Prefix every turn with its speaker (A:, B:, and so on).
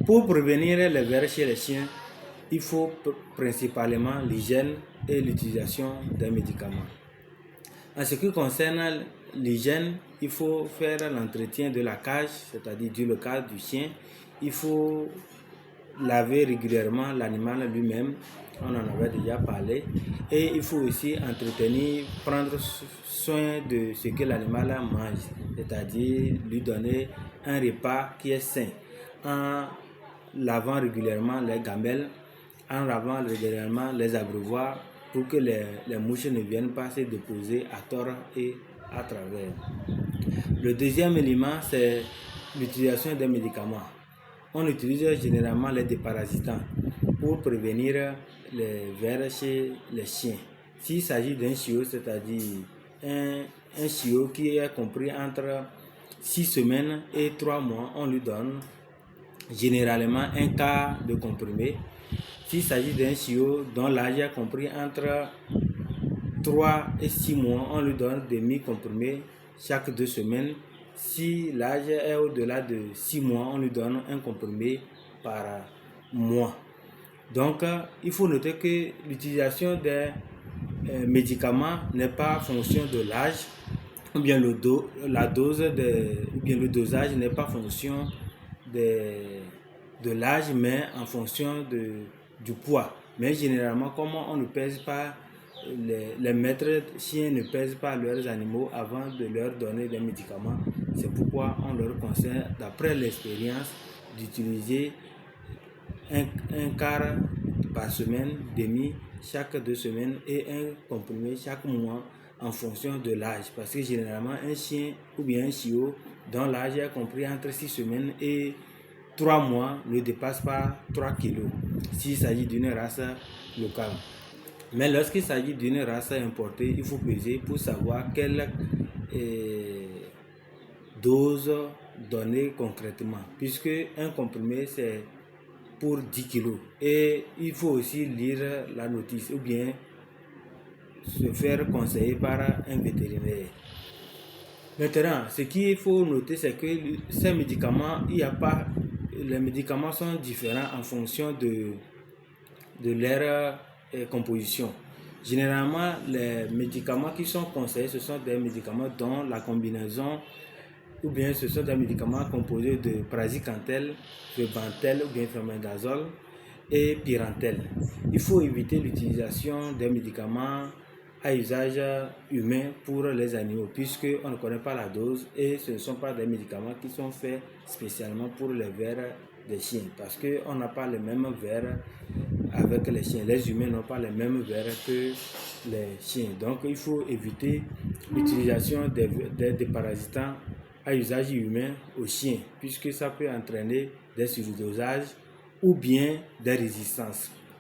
A: Pour prévenir les vers chez les chiens, il faut principalement l'hygiène et l'utilisation des médicaments. En ce qui concerne l'hygiène, il faut faire l'entretien de la cage, c'est-à-dire du local du chien. Il faut laver régulièrement l'animal lui-même, on en avait déjà parlé. Et il faut aussi prendre soin de ce que l'animal mange, c'est-à-dire lui donner un repas qui est sain, en lavant régulièrement les gamelles, en lavant régulièrement les abreuvoirs pour que les mouches ne viennent pas se déposer à tort et à travers. Le deuxième élément, c'est l'utilisation des médicaments. On utilise généralement les déparasitants pour prévenir les vers chez les chiens. S'il s'agit d'un chiot, c'est-à-dire un chiot qui est compris entre 6 semaines et 3 mois, on lui donne généralement un quart de comprimé. S'il s'agit d'un chiot dont l'âge est compris entre 3 et 6 mois, on lui donne demi-comprimé chaque 2 semaines. Si l'âge est au-delà de 6 mois, on lui donne un comprimé par mois. Donc, il faut noter que l'utilisation des médicaments n'est pas en fonction de l'âge, ou bien le dosage n'est pas en fonction de l'âge, mais en fonction du poids. Mais généralement, comme on ne pèse pas, les maîtres chiens ne pèsent pas leurs animaux avant de leur donner des médicaments. C'est pourquoi on leur conseille, d'après l'expérience, d'utiliser un quart par semaine, demi chaque 2 semaines et un comprimé chaque mois en fonction de l'âge. Parce que généralement, un chien ou bien un chiot dont l'âge est compris entre 6 semaines et 3 mois ne dépasse pas 3 kg s'il s'agit d'une race locale. Mais lorsqu'il s'agit d'une race importée, il faut peser pour savoir quelle dose donner concrètement, puisque un comprimé c'est pour 10 kg et il faut aussi lire la notice ou bien se faire conseiller par un vétérinaire. Maintenant, ce qu'il faut noter, c'est que ces médicaments, les médicaments sont différents en fonction de leur composition. Généralement, les médicaments qui sont conseillés, ce sont des médicaments dont la combinaison, ou bien ce sont des médicaments composés de praziquantel, febantel ou bien fenbendazole et pyrantel. Il faut éviter l'utilisation des médicaments à usage humain pour les animaux, puisqu'on ne connaît pas la dose et ce ne sont pas des médicaments qui sont faits spécialement pour les vers des chiens, parce qu'on n'a pas les mêmes vers avec les chiens. Les humains n'ont pas les mêmes vers que les chiens. Donc il faut éviter l'utilisation des déparasitants à usage humain aux chiens, puisque ça peut entraîner des surdosages ou bien des résistances.